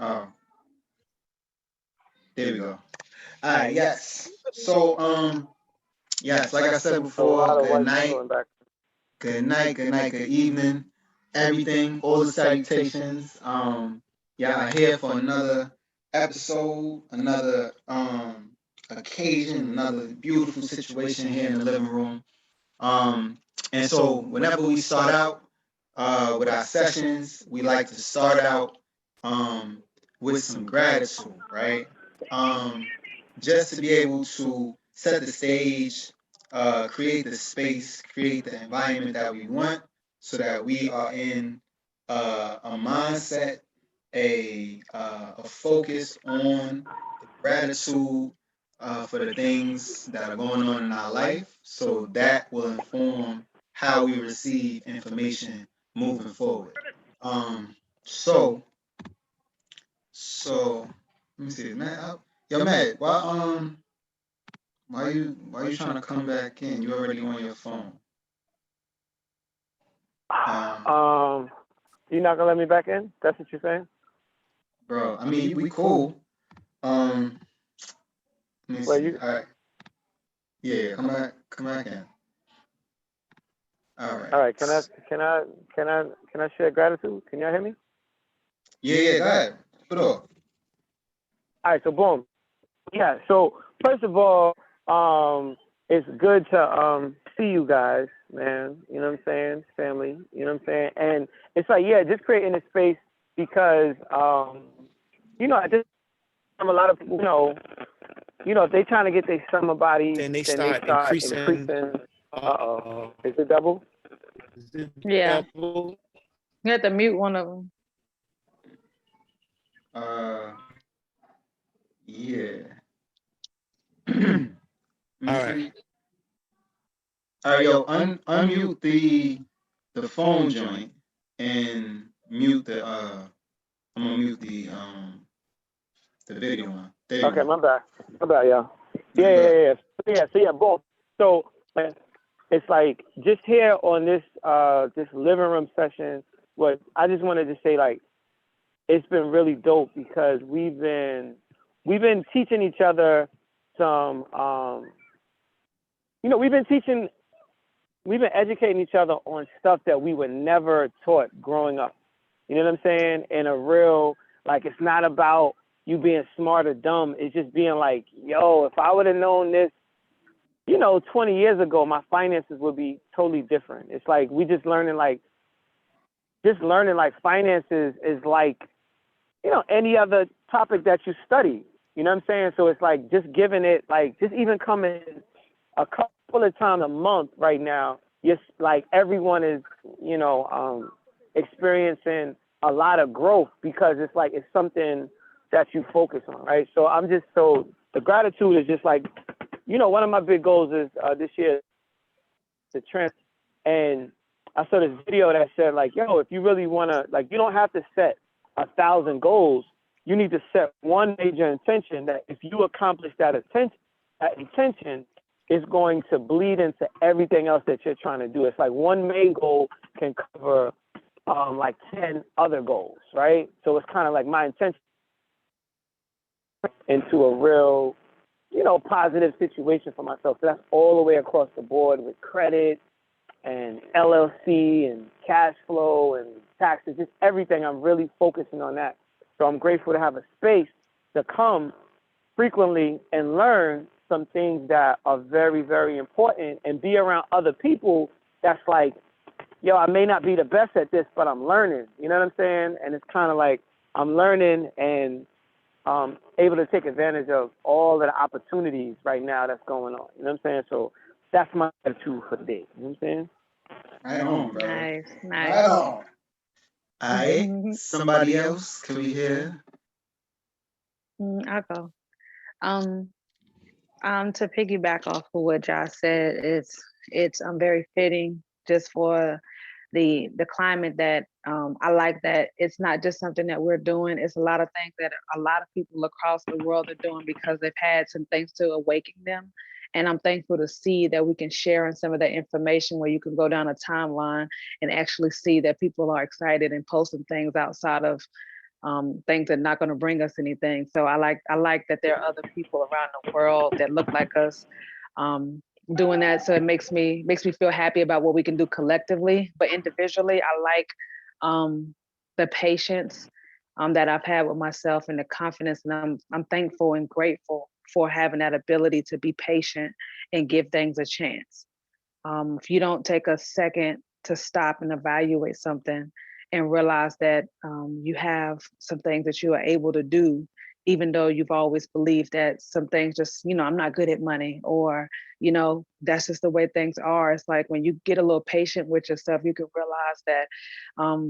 Oh, there we go. All right, yes. So, yes, like I said A before, lot of good white night, people in back. good night, good night, good evening, everything, all the salutations. Y'all are here for another episode, another occasion, another beautiful situation here in the living room. Um, and so whenever we start out with our sessions, we like to start out um, with some gratitude, right? Um, just to be able to set the stage, create the space, create the environment that we want, so that we are in a mindset, a focus on the gratitude for the things that are going on in our life, so that will inform how we receive information moving forward. Um, so so let me see, Matt. Yo, Matt, why you trying to come back in? You already on your phone. Um, Um, you're not gonna let me back in? That's what you're saying? bro, I mean we cool. Um, let me Well, see. you. All right, yeah, come back in. All All right. right. Can I share gratitude? Can y'all hear me? Yeah, yeah, go ahead. Put off. All right. So boom. Yeah. So first of all, it's good to see you guys, man. You know what I'm saying? Family. You know what I'm saying? And it's like, yeah, just creating a space because at this time a lot of people, if they trying to get their summer bodies, Then they then they start start increasing. increasing. Is it double? Is it Yeah, double? you have to mute one of them. Uh, yeah. Let me All right. see. All right, yo, unmute the phone joint and mute the I'm gonna mute the video one. There you Okay, go. my bad, y'all. Now Yeah, you yeah, good. yeah. So yeah, boom. So it's like just here on this living room session. What I just wanted to say, like, it's been really dope because we've been teaching each other some we've been teaching we've been educating each other on stuff that we were never taught growing up. You know what I'm saying? In a real, like, it's not about you being smart or dumb. It's just being like, yo, if I would have known this, 20 years ago, my finances would be totally different. It's like we just learning like finances is like, any other topic that you study. You know what I'm saying? So it's like just giving it, like, just even coming a couple of times a month right now, just like everyone is, experiencing a lot of growth because it's like it's something that you focus on, right? So the gratitude is just like, one of my big goals is this year to trans. And I saw this video that said like, yo, if you really wanna, like, you don't have to set 1,000 goals. You need to set one major intention that if you accomplish that intention is going to bleed into everything else that you're trying to do. It's like one main goal can cover like 10 other goals, right? So it's kind of like my intention into a real, positive situation for myself. So that's all the way across the board with credit and LLC and cash flow and taxes, just everything. I'm really focusing on that. So I'm grateful to have a space to come frequently and learn some things that are very, very important and be around other people that's like, yo, I may not be the best at this, but I'm learning. You know what I'm saying? And it's kind of like I'm learning and able to take advantage of all of the opportunities right now that's going on. You know what I'm saying? So that's my attitude for the day. You know what I'm saying? Right on, brother. Nice, Right nice. on. Alright. Somebody else? Can we hear? I'll go. Um, to piggyback off of what Josh said, it's very fitting just for the climate that I like that it's not just something that we're doing. It's a lot of things that a lot of people across the world are doing because they've had some things to awaken them. And I'm thankful to see that we can share in some of that information where you can go down a timeline and actually see that people are excited and posting things outside of things that are not going to bring us anything. So I like that there are other people around the world that look like us, doing that. So it makes me feel happy about what we can do collectively. But individually, I like the patience that I've had with myself and the confidence, and I'm thankful and grateful for having that ability to be patient and give things a chance. If you don't take a second to stop and evaluate something and realize that you have some things that you are able to do, even though you've always believed that some things just, I'm not good at money, or, that's just the way things are. It's like when you get a little patient with yourself, you can realize that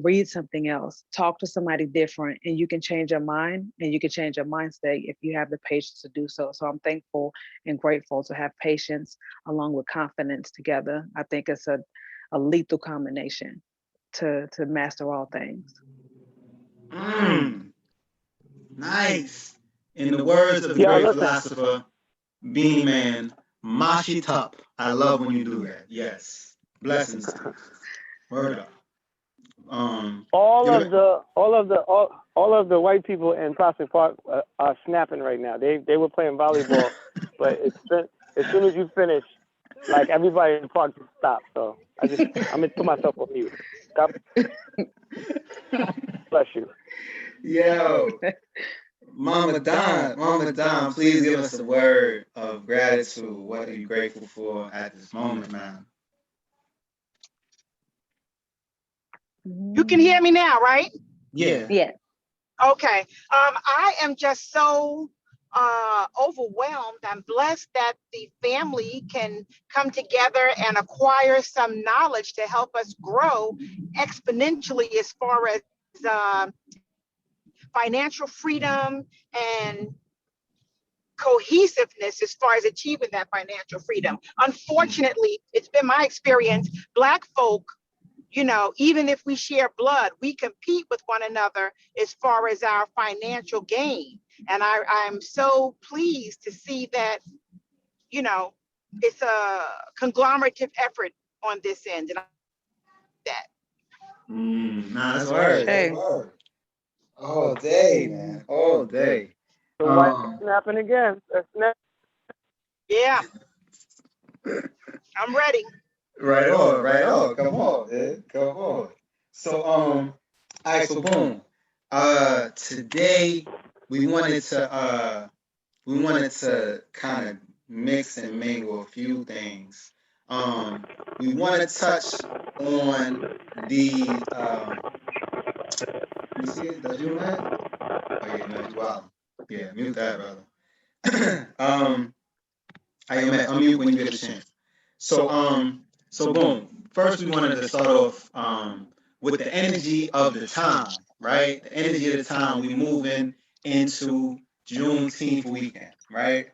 read something else, talk to somebody different, and you can change your mind and you can change your mind state if you have the patience to do so. So I'm thankful and grateful to have patience along with confidence together. I think it's a lethal combination to master all things. Mm, nice. In the words of the Yeah, great listen. philosopher Beanie Man, Mashi Tup. I love when you do that. Yes. Blessings to you. Word up. All Give of it. the all of the white people in Prospect Park are snapping right now. They were playing volleyball, but as soon as you finish, like everybody in the park just stopped. So I'm gonna put myself on mute. God bless you. Yo, Mama Don, please give us a word of gratitude. What are you grateful for at this moment, man? You can hear me now, right? Yeah. Yeah. Okay. I am just so overwhelmed. I'm blessed that the family can come together and acquire some knowledge to help us grow exponentially as far as financial freedom and cohesiveness as far as achieving that financial freedom. Mm, Unfortunately, it's been my experience, Black folk, even if we share blood, we compete with one another as far as our financial gain. And I'm so pleased to see that, you know, it's a conglomerative effort on this end. And that. nah, that's word. That's Shay. word. All day, man. All day. The white Um, snapping again. They're snapping. Yeah, I'm ready. right on, right on. Come on, man. Come on. So, all right, so boom. Today we wanted to kind of mix and mingle a few things. We want to touch on the let me see it. Does you man? Oh yeah, no, you wild. Yeah, mute that, brother. I am unmute when you get a chance. So so boom. First we wanted to start off with the energy of the time, right? The energy of the time. We moving into Juneteenth weekend, right?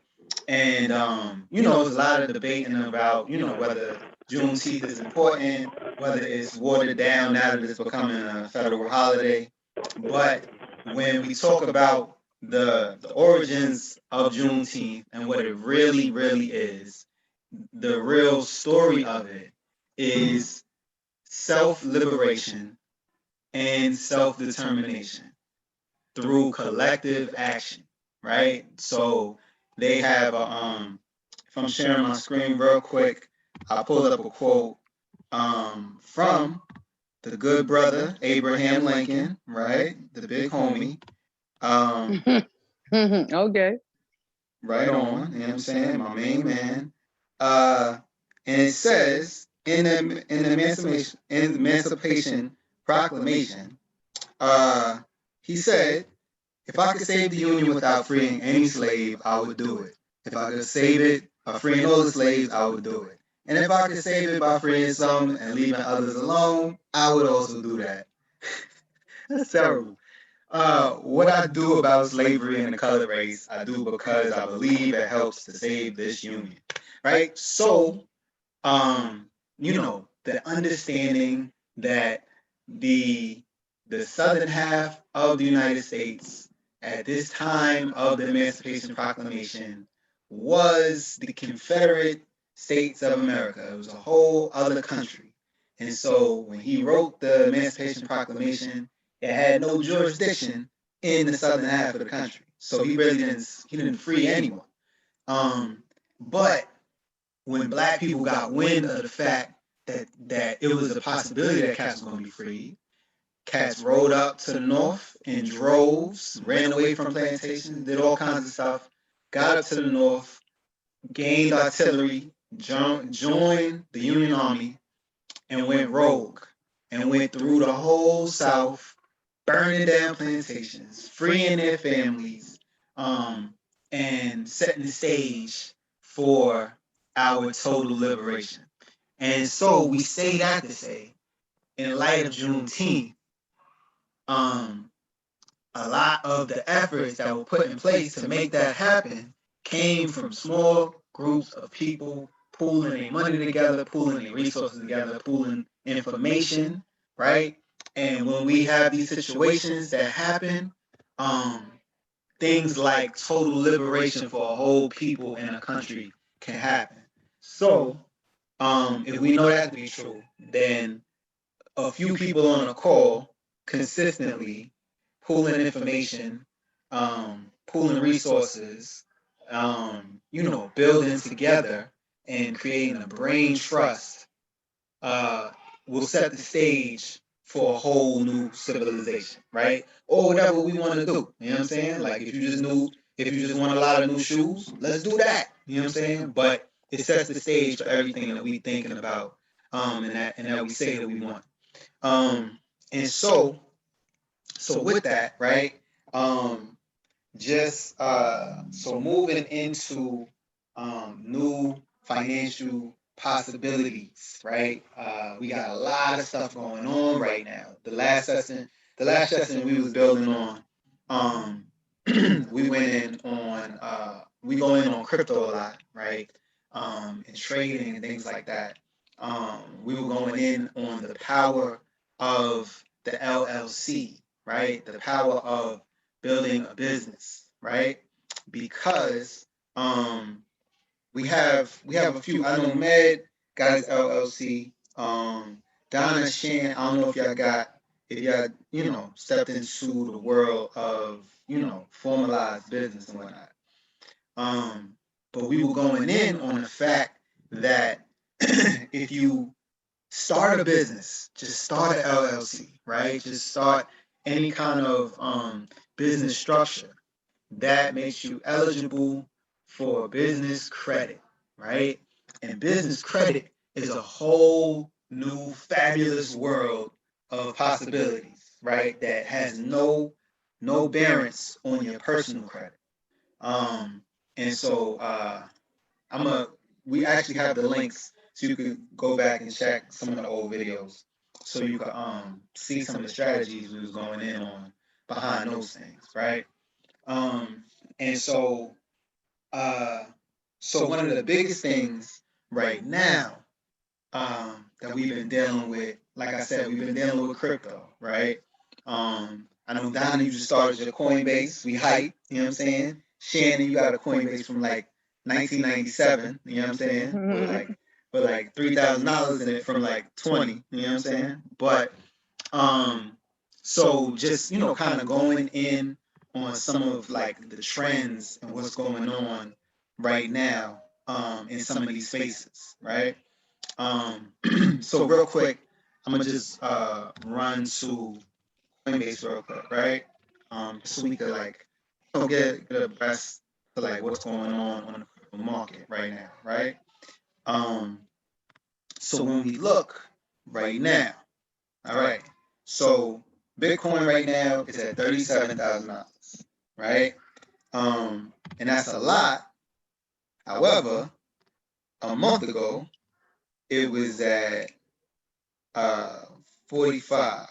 And there's a lot of debating about, whether Juneteenth is important, whether it's watered down now that it's becoming a federal holiday. But when we talk about the origins of Juneteenth and what it really, really is, the real story of it is self liberation and self determination through collective action, right? So they have if I'm sharing my screen real quick, I pulled up a quote from the good brother Abraham Lincoln, right? The big homie. Um, Okay. right on, you know what I'm saying? My main man. Uh, and it says in the Emancipation Proclamation, uh, he said, if I could save the Union without freeing any slave, I would do it. If I could save it by freeing all the slaves, I would do it. And if I could save it by freeing some and leaving others alone, I would also do that. That's terrible. What I do about slavery and the colored race, I do because I believe it helps to save this union. Right? So, um, the understanding that the the southern half of the United States at this time of the Emancipation Proclamation was the Confederate States of America. It was a whole other country. And so when he wrote the Emancipation Proclamation, it had no jurisdiction in the southern half of the country. So he didn't free anyone. But when black people got wind of the fact that it was a possibility that cats were going to be freed, cats rode up to the north in droves, ran away from plantations, did all kinds of stuff, got up to the north, gained artillery, joined the Union Army, and went rogue and went through the whole South, burning down plantations, freeing their families, um, and setting the stage for our total liberation. And so we say that to say, in light of Juneteenth, um, a lot of the efforts that were put in place to make that happen came from small groups of people pooling their money together, pooling their resources together, pooling information, right? And when we have these situations that happen, um, things like total liberation for a whole people in a country can happen. So, if we know that to be true, then a few people on a call consistently pooling information, pooling resources, building together and creating a brain trust uh, will set the stage for a whole new civilization, right? Or whatever we want to do. You know what I'm saying? Like if you just want a lot of new shoes, let's do that. You know what I'm saying? But it sets the stage for everything that we thinking about, and that we say that we want. Um, and so with that, right? Um, just so moving into new financial possibilities, right? We got a lot of stuff going on right now. The last session we was building on, um, we go in on crypto a lot, right? And trading and things like that. We were going in on the power of the LLC, right? The power of building a business, right? Because we have a few. I know Med got his LLC. Donna Shan, I don't know if y'all stepped into the world of formalized business and whatnot. Um, but we were going in on the fact that if you start a business, just start an LLC, right? Just start any kind of business structure that makes you eligible for business credit, right? And business credit is a whole new fabulous world of possibilities, right? That has no bearance on your personal credit. Um, and so I'm a we actually have the links so you could go back and check some of the old videos so you could see some of the strategies we was going in on behind those things, right? Um, and uh, so one of the biggest things right now that we've been dealing with, like I said, we've been dealing with crypto, right? I know Donna, you just started your Coinbase. We hype, you know what I'm saying? Shannon, you got a Coinbase from like 1997, you know what I'm saying? With like $3,000 in it from like 20, you know what I'm saying? But um, so just kind of going in on some of like the trends and what's going on right now in some of these spaces, right? Um, so real quick, I'm gonna just run to Coinbase real quick, right? So we could like get abreast to like what's going on the crypto market right now, right? Um, so when we look right now, all right. So Bitcoin right now is at $37,000, right? And that's a lot. However, a month ago it was at uh 45.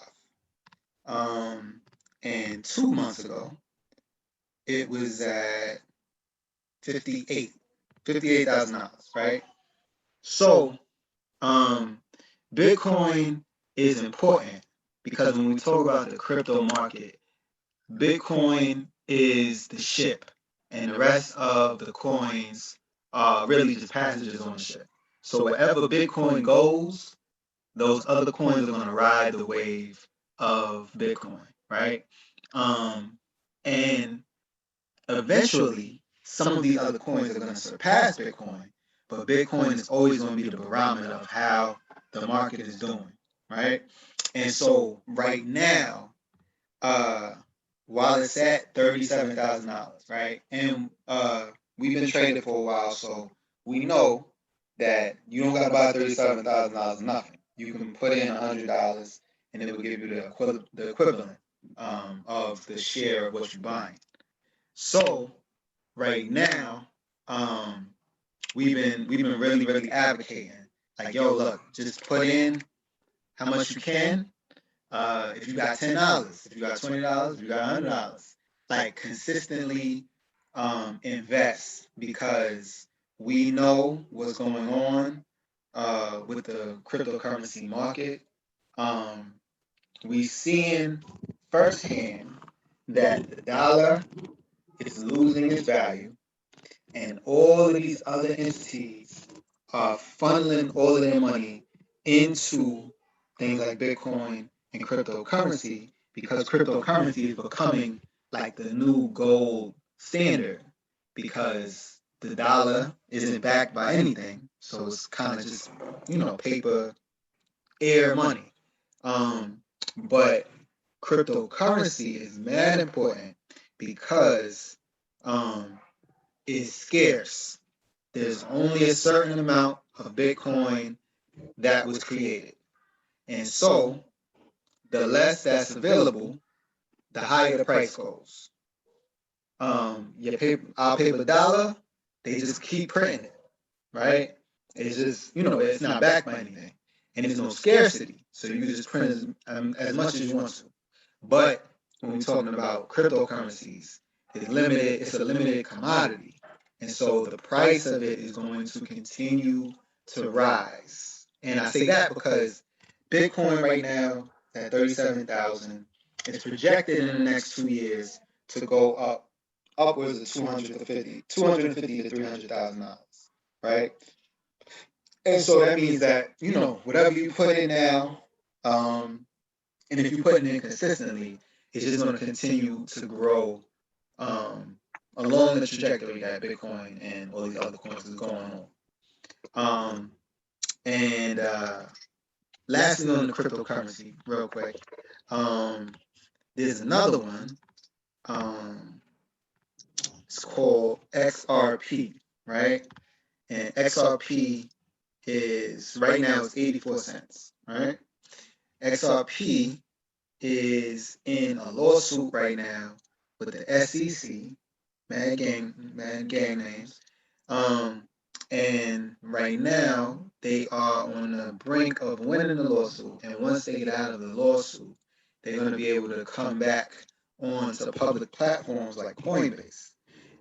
And 2 months ago it was at 58, $58,000, right? So um Bitcoin is important because when we talk about the crypto market, Bitcoin is the ship, and the rest of the coins are really just passengers on the ship. So wherever Bitcoin goes, those other coins are going to ride the wave of Bitcoin, right? Um, And eventually, some of these other coins are going to surpass Bitcoin, but Bitcoin is always going to be the barometer of how the market is doing, right? And so right now, uh, while it's at $37,000, right? And we've been trading for a while, so we know that you don't got to buy $37,000 nothing. You can put in $100, and it will give you the equivalent of the share of what you're buying. So right now, um, we've been really advocating, like, yo, look, just put in how much you can. If you got $10, if you got $20, if you got $100, like, consistently invest, because we know what's going on with the cryptocurrency market. Um, we seeing firsthand that the dollar is losing its value, and all of these other entities are funneling all of their money into things like Bitcoin and cryptocurrency, because cryptocurrency is becoming like the new gold standard, because the dollar isn't backed by anything. So it's kind of just, paper, air money. But cryptocurrency is mad important because um, it's scarce. There's only a certain amount of Bitcoin that was created. And so the less that's available, the higher the price goes. Our paper dollar, they just keep printing it, right? It's just, it's not backed by anything. And there's no scarcity. So you can just print as much as you want to. But when we're talking about cryptocurrencies, it's a limited commodity. And so the price of it is going to continue to rise. And I say that because Bitcoin right now at 37,000, it's projected in the next 2 years to go upwards of 250 to $300,000, right? And so that means that, whatever you put in now, and if you put it in consistently, it's just going to continue to grow along the trajectory that Bitcoin and all these other coins is going on. And lastly, on the cryptocurrency, real quick, there's another one. It's called XRP, right? And XRP is right now it's 84 cents, right? XRP is in a lawsuit right now with the SEC, mad gang names. And right now they are on the brink of winning the lawsuit. And once they get out of the lawsuit, they're going to be able to come back onto public platforms like Coinbase.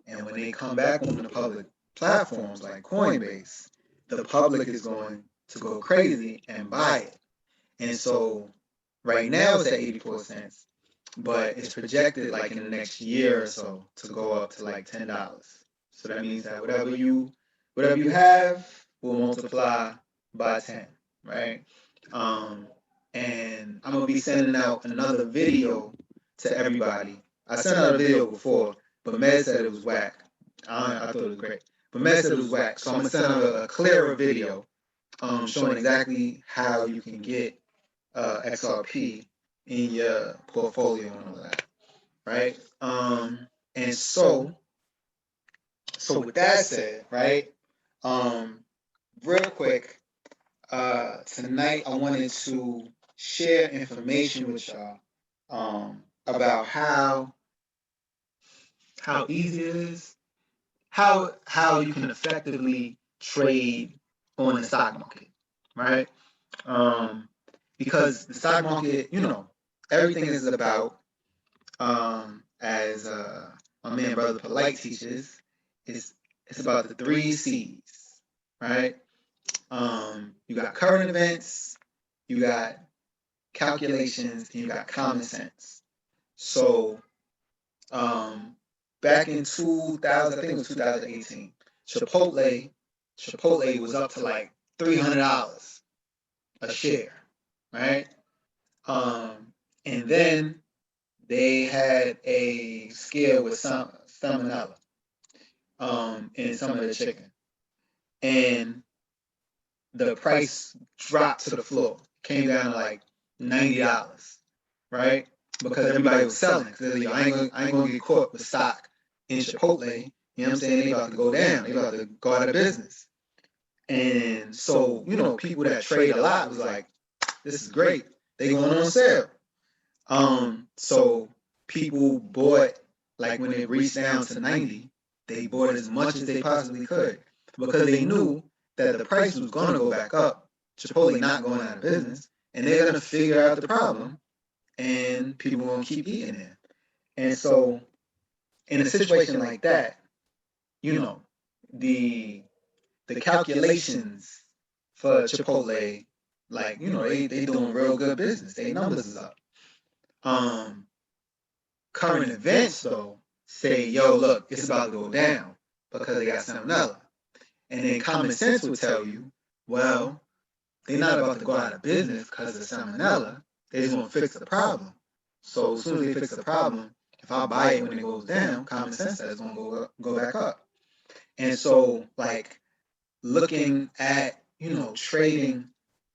And when they come back on the public platforms like Coinbase, the public is going to go crazy and buy it. And so right now it's at 84 cents, but it's projected like in the next year or so to go up to like $10. So that means that whatever you have will multiply by 10, right? And I'm gonna be sending out another video to everybody. I sent out a video before, but Med said it was whack. I thought it was great, but Med said it was whack. So I'm gonna send out a clearer video showing exactly how you can get XRP in your portfolio and all that, right? And so with that said, right? Real quick, tonight I wanted to share information with y'all about how easy it is, how you can effectively trade on the stock market, right? Because the stock market, everything is about, as my man brother Polite teaches, it's about the three C's, right? You got current events, you got calculations, and you got common sense. So, back in 2000, I think it was 2018, Chipotle was up to like $300 a share, right? And then they had a scare with some salmonella in some of the chicken, and the price dropped to the floor, came down to like $90, right? Because everybody was selling. Because I ain't gonna get caught with stock in Chipotle. You know what I'm saying? They about to go down. They about to go out of business. And so, people that trade a lot was like, this is great. They going on sale. So people bought, like when it reached down to 90, they bought as much as they possibly could because they knew that the price was going to go back up. Chipotle not going out of business, and they're going to figure out the problem, and people going to keep eating it. And so, in a situation like that, you know, the the calculations for Chipotle, like they doing real good business. Their numbers is up. Um, Current events though say, yo, look, it's about to go down because they got salmonella. And then common sense would tell you, well, they're not about to go out of business because of salmonella. They just want to fix the problem. So as soon as they fix the problem, if I buy it when it goes down, common sense says it's gonna go back up. And so like looking at, trading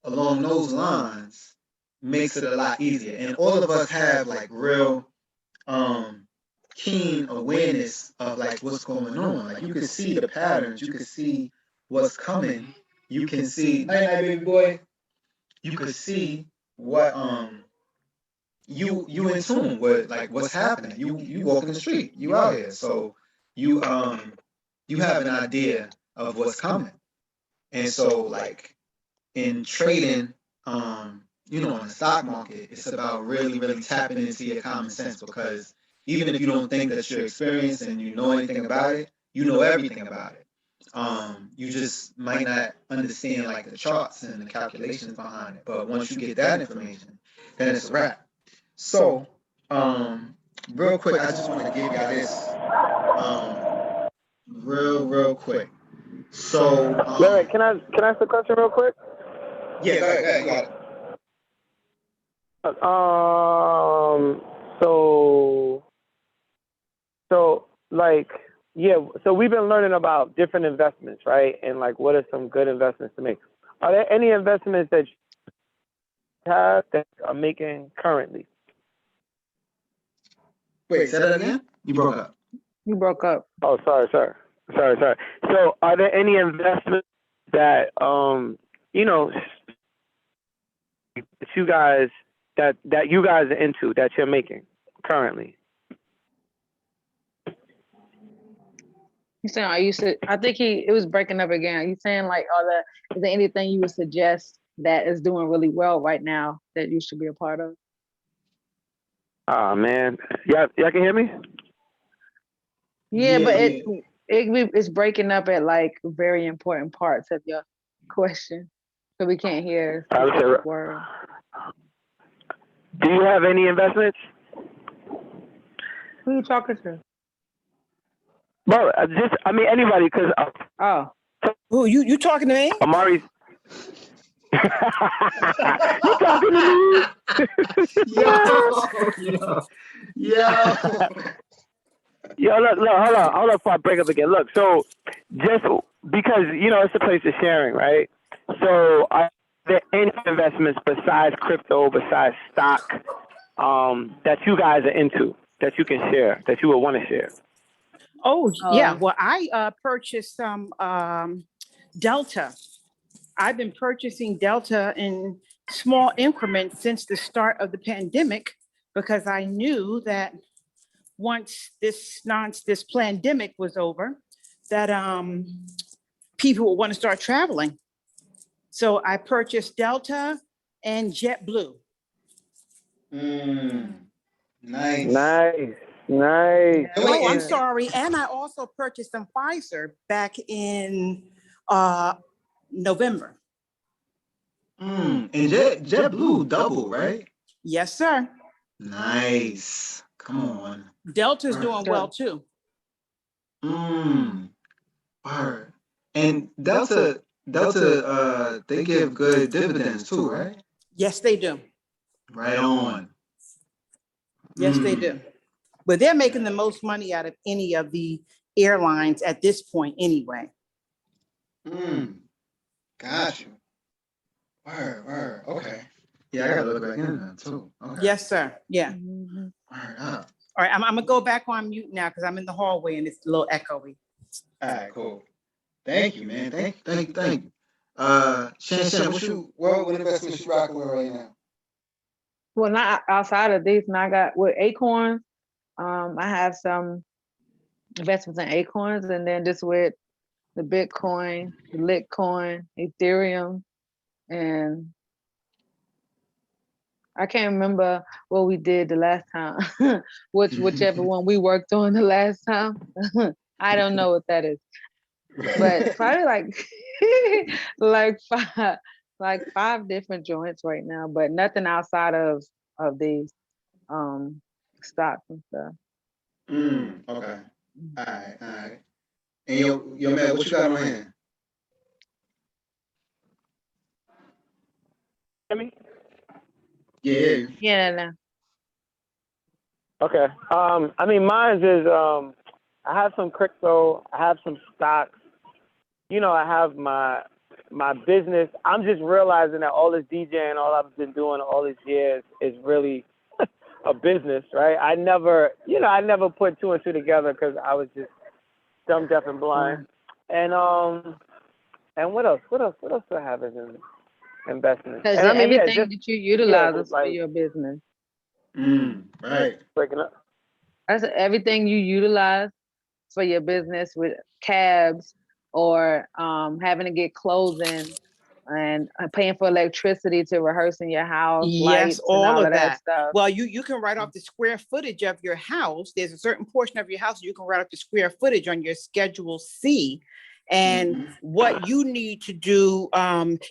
along those lines makes it a lot easier. And all of us have like real um keen awareness of like what's going on. Like you can see the patterns, you can see what's coming, you can see night night baby boy, you can see what you in tune with like what's happening. You walk in the street, you out here. So you you have an idea of what's coming. And so like in trading, in the stock market, it's about really, really tapping into your common sense because even if you don't think that you're experienced and you know anything about it, you know everything about it. You just might not understand like the charts and the calculations behind it. But once you get that information, then it's a wrap. So, real quick, I just want to give y'all this real quick. So, Wait, can I ask a question real quick? yeah, go ahead, you got it. So like, yeah, so we've been learning about different investments, right? And like, what are some good investments to make? Are there any investments that you have that are making currently? Wait, say that again? You broke up. You broke up. Oh, sorry. So are there any investments that, that you guys are into that you're making currently? You saying I think it was breaking up again. You saying like is there anything you would suggest that is doing really well right now that you should be a part of? Oh man. Y'all can hear me? Yeah, but it's breaking up at like very important parts of your question. So we can't hear specific words. Do you have any investments? Who are you talking to? Well, anybody, because Who you talking to me? Amari's. You talking to me? Yo. Yo, look, hold on before I break up again. Look, so just because, it's a place of sharing, right? So are there any investments besides crypto, besides stock, that you guys are into, that you can share, that you would want to share? Oh, yeah. Well, I purchased some Delta. I've been purchasing Delta in small increments since the start of the pandemic because I knew that once this pandemic was over, that people would want to start traveling. So I purchased Delta and JetBlue. Nice. Oh, I'm sorry. And I also purchased some Pfizer back in November. And JetBlue double, right? Yes, sir. Nice. Come on. Delta's doing well too. Word. And Delta, they give good dividends too, right? Yes, they do. Right on. Yes, they do. But they're making the most money out of any of the airlines at this point anyway. Got you. Word. Okay. Yeah, I gotta look back in there too. Okay. Yes, sir. Yeah. Mhm. Word up. All right, I'm gonna go back on mute now because I'm in the hallway and it's a little echoey. All right, cool. Thank you, man. Thank you. Shannon, what investments you rocking with right now? Well, not outside of these, and I got with Acorns. I have some investments in Acorns, and then just with the Bitcoin, the Litecoin, Ethereum, and I can't remember what we did the last time, whichever one we worked on the last time. I don't know what that is, but probably like like five different joints right now, but nothing outside of these stocks and stuff. Okay. All right. And yo man, what you got on hand? Hear me? Yeah. Yeah, no. Okay. I mean, mine is I have some crypto, I have some stocks. You know, I have my business. I'm just realizing that all this DJing, all I've been doing all these years is really a business, right? I never put two and two together because I was just dumb, deaf, and blind. And what else? What else do I have as an investment? Because And I mean, everything just that you utilize is for like your business. Right. breaking up. That's everything you utilize for your business with cabs or having to get clothing and paying for electricity to rehearse in your house, Yes, lights and all of that that. stuff. Well, you can write off the square footage of your house. There's a certain portion of your house you can write off the square footage on your Schedule C. And what you need to do,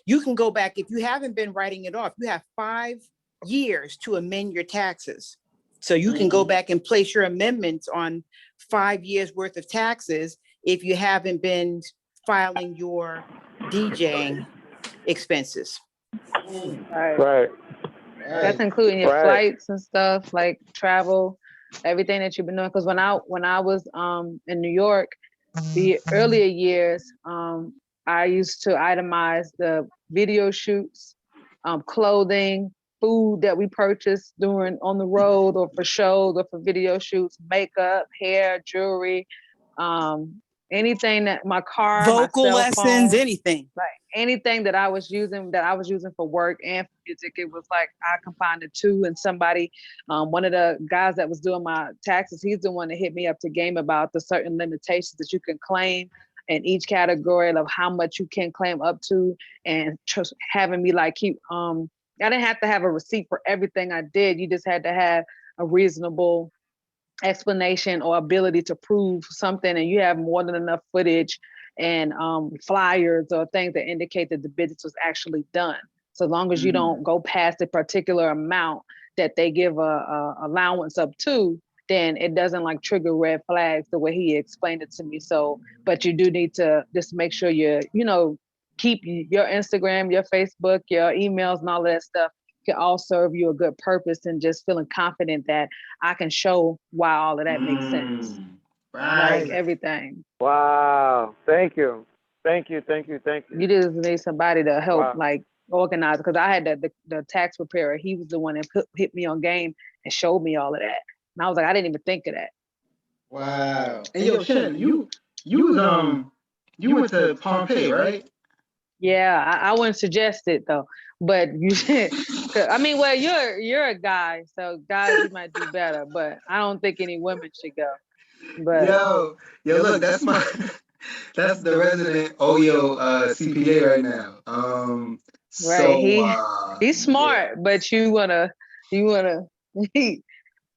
you can go back if you haven't been writing it off. You have 5 years to amend your taxes. So you can go back and place your amendments on 5 years worth of taxes if you haven't been filing your DJing expenses. Right. That's including your Right. flights and stuff, like travel, everything that you've been doing. Because when I was in New York, the earlier years, I used to itemize the video shoots, clothing, food that we purchased during on the road or for shows or for video shoots, makeup, hair, jewelry, anything that my car, Vocal my cell lessons, phone, anything. like anything that I was using for work and for music. It was like I combined the two. And somebody, one of the guys that was doing my taxes, he's the one that hit me up to game about the certain limitations that you can claim in each category of how much you can claim up to, and just having me like keep I didn't have to have a receipt for everything I did. You just had to have a reasonable explanation or ability to prove something, and you have more than enough footage and flyers or things that indicate that the business was actually done. So as long as you don't go past a particular amount that they give a allowance up to, then it doesn't like trigger red flags the way he explained it to me. So, but you do need to just make sure keep your Instagram, your Facebook, your emails, and all of that stuff can all serve you a good purpose, and just feeling confident that I can show why all of that makes sense. Right. Like everything. Wow. Thank you. You just need somebody to help like organize, because I had the tax preparer. He was the one that hit me on game and showed me all of that. And I was like, I didn't even think of that. Wow. And yo, Shannon, you went to Pompeii, right? Yeah, I wouldn't suggest it though. But you should. I mean, well, you're a guy, so guys you might do better. But I don't think any women should go. But yo, look, that's that's the resident O.Y.O CPA right now. right, he's smart, but you wanna he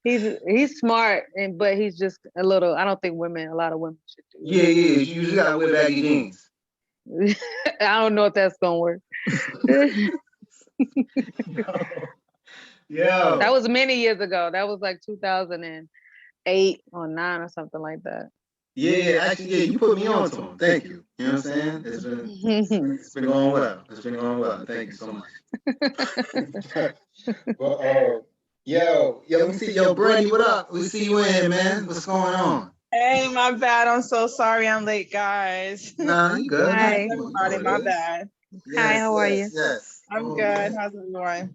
he's smart, but he's just a little. I don't think a lot of women should do it. Yeah. You just gotta wear baggy jeans. I don't know if that's gonna work. Yo. That was many years ago. That was like 2008 or 9 or something like that. Yeah, actually, you put me on to him. Thank you. You know what I'm saying? It's been going well. Thank you so much. But Let me see. Yo, Brandy, what up? We see you in here, man. What's going on? Hey, my bad. I'm so sorry I'm late, guys. Nah, you good. How's Hi. You know everybody? what My it is. bad. Hi, Yes, how are you? yes, yes. I'm Oh, good. yeah. How's everyone?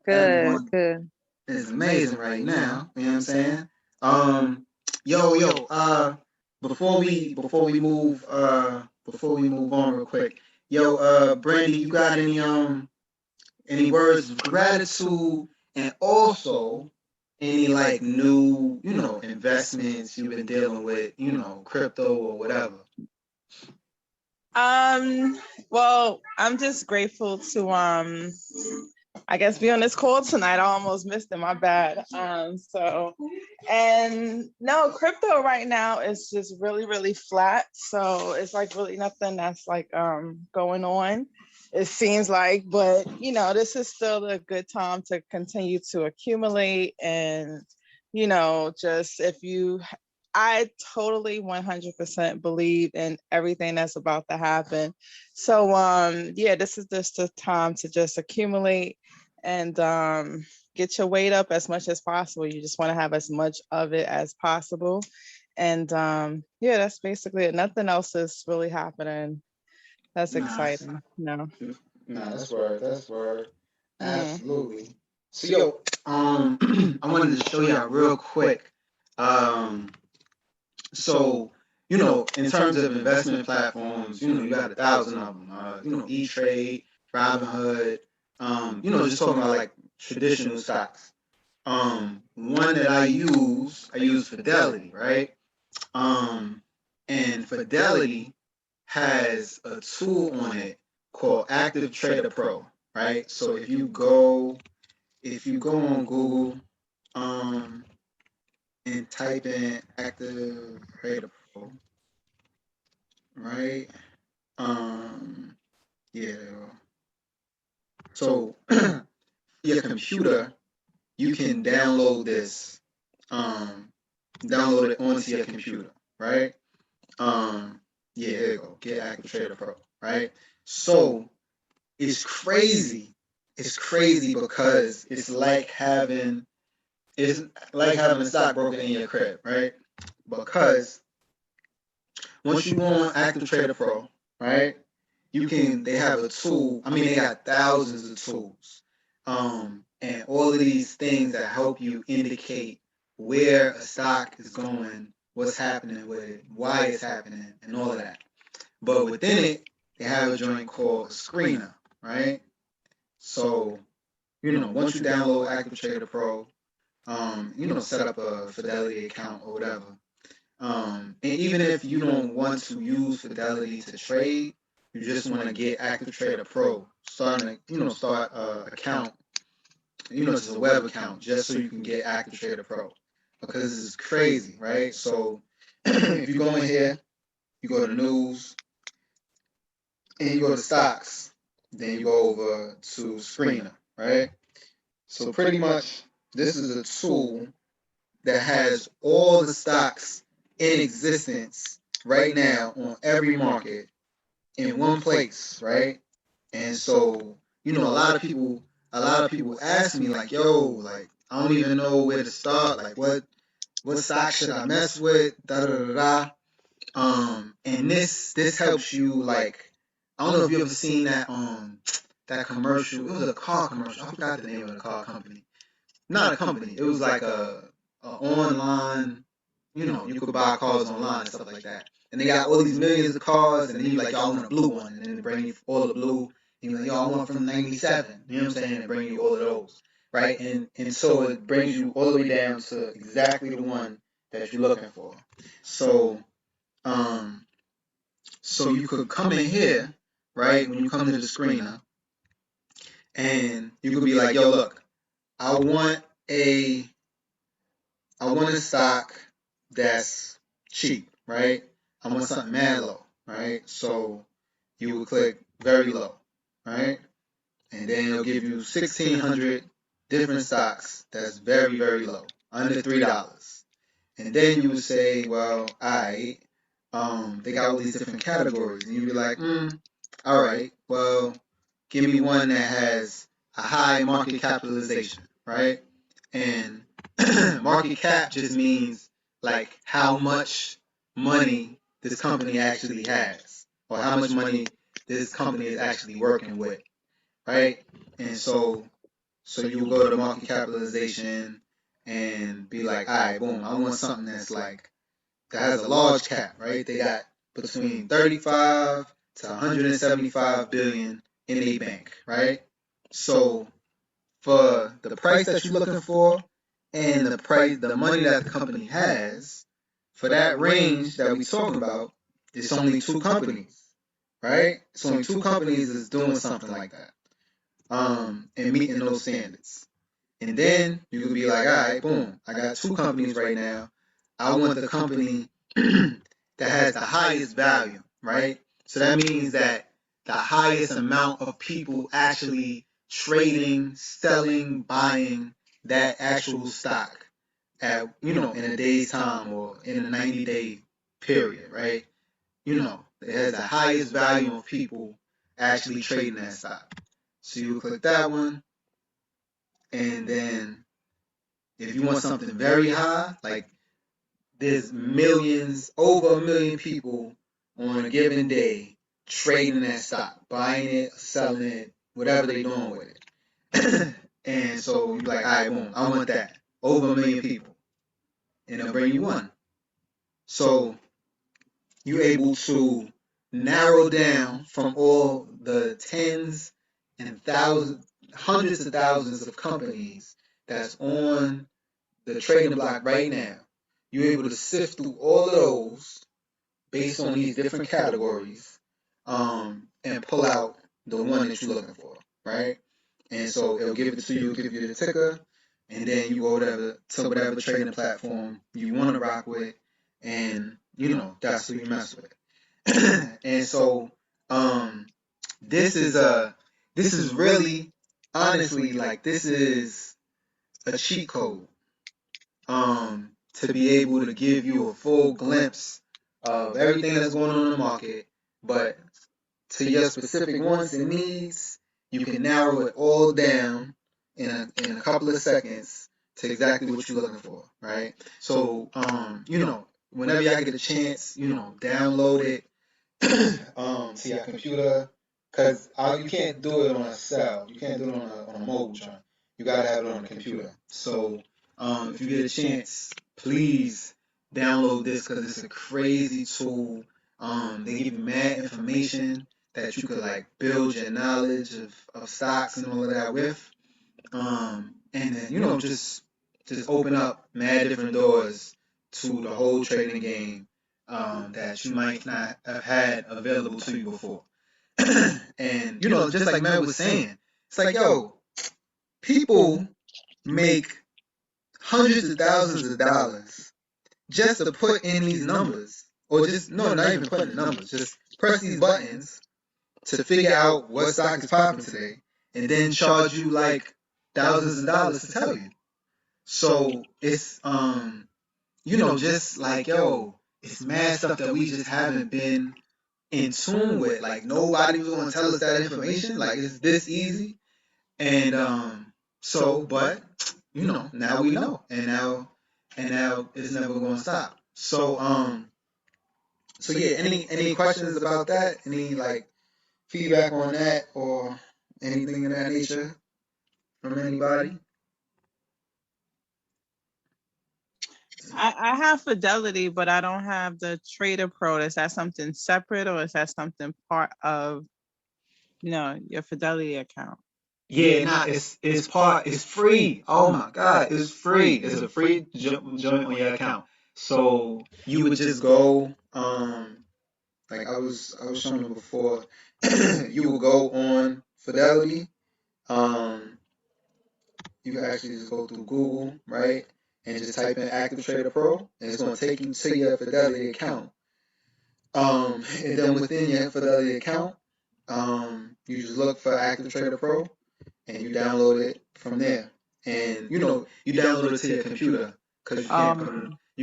Good, Everyone good. is amazing right now. You know what I'm saying? Um, yo, before we move on real quick, yo, Brandy, you got any words of gratitude, and also any like new, investments you've been dealing with, crypto or whatever. Um, well, I'm just grateful to I guess be on this call tonight. I almost missed it, my bad. And no, crypto right now is just really, really flat. So it's like really nothing that's like going on. It seems like, but this is still a good time to continue to accumulate and just if you I totally 100% believe in everything that's about to happen. So yeah, this is just the time to just accumulate and get your weight up as much as possible. You just want to have as much of it as possible. And yeah, that's basically it. Nothing else is really happening. That's Nice. exciting. No. Nah, that's word. That's word. Mm-hmm. Absolutely. So yo, I wanted to show y'all real quick. Um, so in terms of investment platforms, you got 1,000 of them. E-Trade, Robinhood. Just talking about like traditional stocks. One that I use Fidelity, right? Um, and Fidelity has a tool on it called Active Trader Pro, right? So if you go on Google, um, and type in Active Trader Pro, right? Um, yeah. So your computer, you can download it onto your computer, right? Um, yeah, there you go. Get Active Trader Pro, right? So it's crazy. It's crazy because it's like having a stockbroker in your crib, right? Because once you go on Active Trader Pro, right? They have a tool. I mean, they got thousands of tools. And all of these things that help you indicate where a stock is going, what's happening with it, why it's happening, and all of that. But within it, they have a joint called a screener, right? So, once you download Active Trader Pro, set up a Fidelity account or whatever. And even if you don't want to use Fidelity to trade, you just want to get Active Trader Pro, start a account, just a web account, just so you can get Active Trader Pro, because this is crazy, right? So if you go in here, you go to news, and you go to stocks, then you go over to screener, right? So pretty much, this is a tool that has all the stocks in existence right now on every market in one place, right? And so, a lot of people ask me like, yo, like I don't even know where to start. Like, what stock should I mess with? Da da da da. And this helps you like, I don't know if you ever seen that commercial. It was a car commercial. I forgot the name of the car company. Not a company. It was like a online. You could buy cars online and stuff like that. And they got all these millions of cars, and then you like, y'all want a blue one, and then they bring you all the blue. And you're like, yo, I want from '97. You know what I'm saying? And bring you all of those, right? And so it brings you all the way down to exactly the one that you're looking for. So um, so you could come in here, right? When you come to the screener, and you could be like, yo, look, I want a I want a stock that's cheap, right? I want something mad low, right? So you would click very low, right? And then it'll give you 1,600 different stocks that's very, very low, under $3. And then you would say, well, they got all these different categories. And you'd be like, all right, well, give me one that has a high market capitalization, right? And market cap just means like how much money this company actually has, or how much money this company is actually working with, right? And so you go to the market capitalization and be like, all right, boom, I want something that's like that has a large cap, right? They got between 35 to 175 billion in a bank, right? So for the price that you're looking for and the money that the company has, for that range that we talking about, it's only two companies, right? It's only two companies that's doing something like that, and meeting those standards. And then you could be like, all right, boom, I got two companies right now. I want the company that has the highest value, right? So that means that the highest amount of people actually trading, selling, buying that actual stock at, in a day's time or in a 90-day period, right? It has the highest value of people actually trading that stock. So you click that one, and then if you want something very high, like there's millions, over a million people on a given day trading that stock, buying it, selling it, whatever they're doing with it. And so you're like, all right, boom, I want that. Over a million people. And they'll bring you one. So you're able to narrow down from all the tens and thousands, hundreds of thousands of companies that's on the trading block right now. You're able to sift through all of those based on these different categories, and pull out the one that you're looking for, right? And so it'll give it to you, give you the ticker, and then you go whatever trading platform you want to rock with, and that's who you mess with. And so um, this is really, honestly, like, this is a cheat code, to be able to give you a full glimpse of everything that's going on in the market, but to your specific wants and needs, you can narrow it all down in a couple of seconds to exactly what you're looking for, right? So, whenever y'all get a chance, download it to your computer, because you can't do it on a cell. You can't do it on a mobile phone. You gotta have it on a computer. So if you get a chance, please download this because it's a crazy tool. They give you mad information that you could like build your knowledge of stocks and all of that with. And then just open up mad different doors to the whole trading game, that you might not have had available to you before. And just like Matt was saying, it's like, yo, people make hundreds of thousands of dollars just to put in these numbers, or just no, not even put in the numbers, just press these buttons to figure out what stock is popping today, and then charge you like thousands of dollars to tell you. So it's just like, yo, it's mad stuff that we just haven't been in tune with. Like nobody was gonna tell us that information. Like it's this easy. And but now we know. And now it's never gonna stop. So yeah, any questions about that? Any like feedback on that or anything of that nature from anybody? I have Fidelity, but I don't have the Trader Pro. Is that something separate, or is that something part of your Fidelity account? Yeah, nah, it's free. Oh my God, it's free. It's a free joint on your account. So you would just go, like I was showing you before, you would go on Fidelity. Um, you can actually just go through Google, right, and just type in Active Trader Pro, and it's gonna take you to your Fidelity account. And then within your Fidelity account, you just look for Active Trader Pro, and you download it from there. And you download it to your computer because you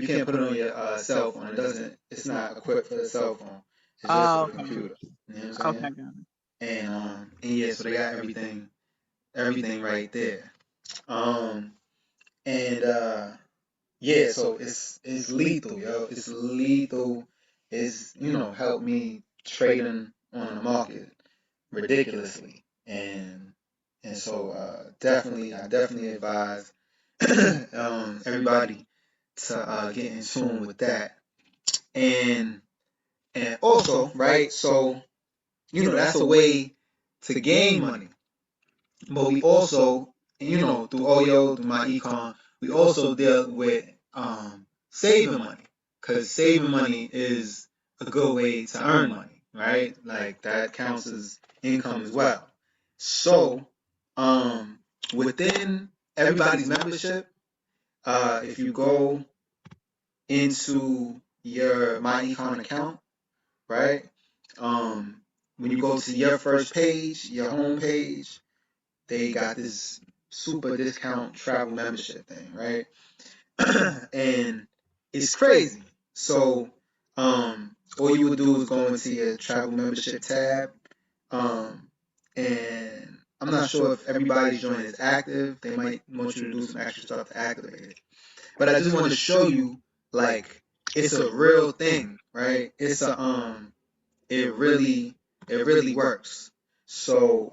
can't put it on your cell phone. It's not equipped for the cell phone. It's just for the Okay. computer. You know what I'm Okay, saying? got it. And yeah, so they got everything right there. Um, And yeah, so it's lethal, yo. It's lethal. It's helped me trading on the market ridiculously, and so definitely I definitely advise everybody to get in tune with that, and also right, so that's a way to gain money, but we also through O.Y.O, through my econ, we also deal with saving money, because saving money is a good way to earn money, right? Like that counts as income as well. So um, within everybody's membership, if you go into your my econ account, right? Um, when you go to your first page, your home page, they got this super discount travel membership thing, right? And it's crazy. So, all you would do is go into your travel membership tab, um, and I'm not sure if everybody's joint is active. They might want you to do some extra stuff to activate it. But I just wanted to show you, like, it's a real thing, right? It really works. So,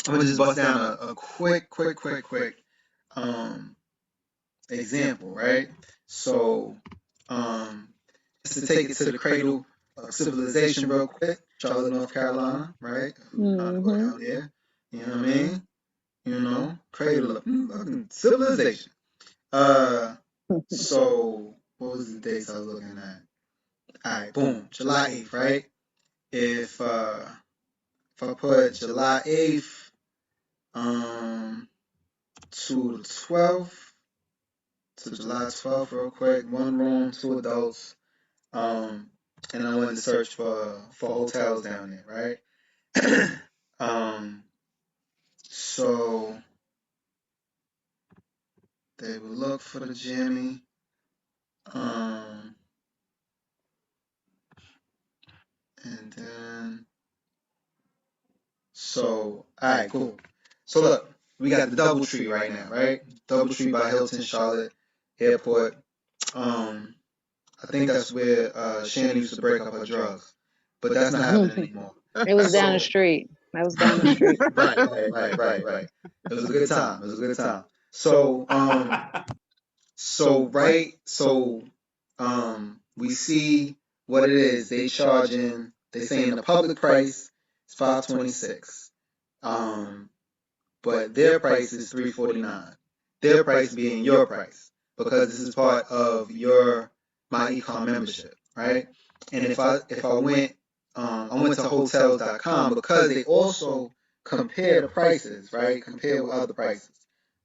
I'm gonna just bust down a quick um example, right? So, um, just to take it to the cradle of civilization real quick, Charlotte, North Carolina, right? Who's trying to go Mm-hmm. down there? You know what I mean? Cradle of civilization. Uh, so what was the dates I was looking at? All right, boom, July 8th, right? If uh, if I put July 8th, to the 12th, to July 12th, real quick, one room, two adults, um, and I wanted to search for hotels down there, right? So they would look for the Jimmy, um, and then all right, cool. So look, we got the DoubleTree right now, right? DoubleTree by Hilton Charlotte Airport. Um, I think that's where Shannon used to break up her drugs, but that's not happening anymore. It was down the So street. That was down the street. right. It was a good time. It was a good time. So we see what it is. They charging. They saying the public price is 526. Um, but their price is 349. Their price being your price, because this is part of your my econ membership, right? And if I went to hotels.com, because they also compare the prices, right? Compare with other prices,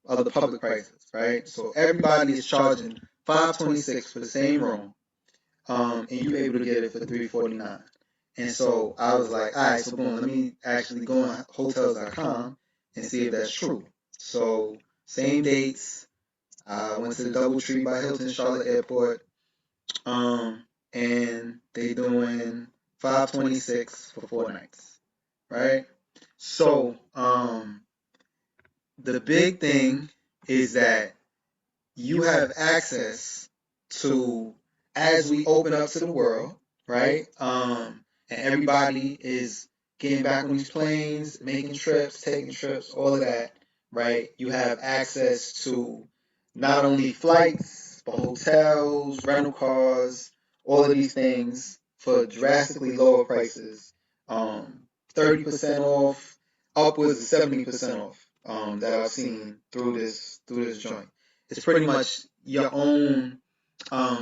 other public prices, right? So everybody is charging 526 for the same room, and you able to get it for 349. And so I was like, all right, so boom, let me actually go on hotels.com and see if that's true. So same dates. I went to the DoubleTree by Hilton Charlotte Airport, and they doing 526 for 4 nights, right? So the big thing is that you have access to, as we open up to the world, right? And everybody is getting back on these planes, making trips, taking trips, all of that, right? You have access to not only flights, but hotels, rental cars, all of these things for drastically lower prices. 30% off, upwards of 70% off, that I've seen through this joint. It's pretty much your own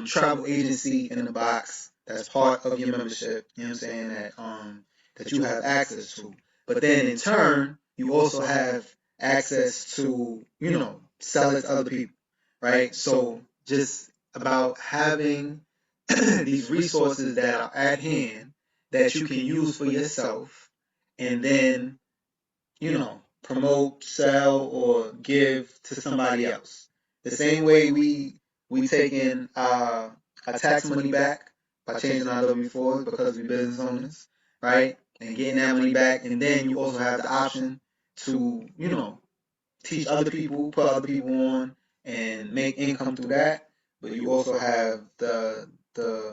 travel agency in the box that's part of your membership. You know what I'm saying, that you have access to. But then in turn, you also have access to sell it to other people, right? So just about having these resources that are at hand that you can use for yourself, and then promote, sell, or give to somebody else. The same way we taking our tax money back by changing our W-4s because we business owners, right? And getting that money back, and then you also have the option to teach other people, put other people on, and make income through that. But you also have the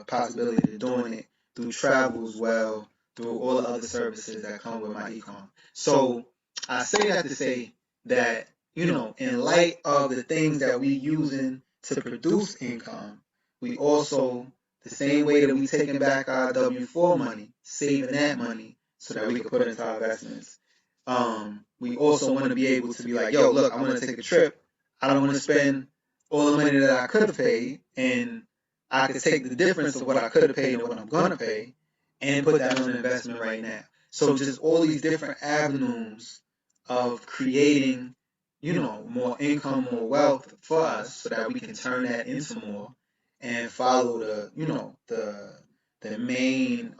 possibility of doing it through travel as well, through all the other services that come with my econ. So I say that to say that, in light of the things that we using to produce income, we also, the same way that we taking back our W-4 money, saving that money so that we can put it into our investments. We also want to be able to be like, yo, look, I want to take a trip. I don't want to spend all the money that I could have paid, and I could take the difference of what I could have paid and what I'm going to pay and put that on an investment right now. So just all these different avenues of creating, more income, more wealth for us so that we can turn that into more and follow the main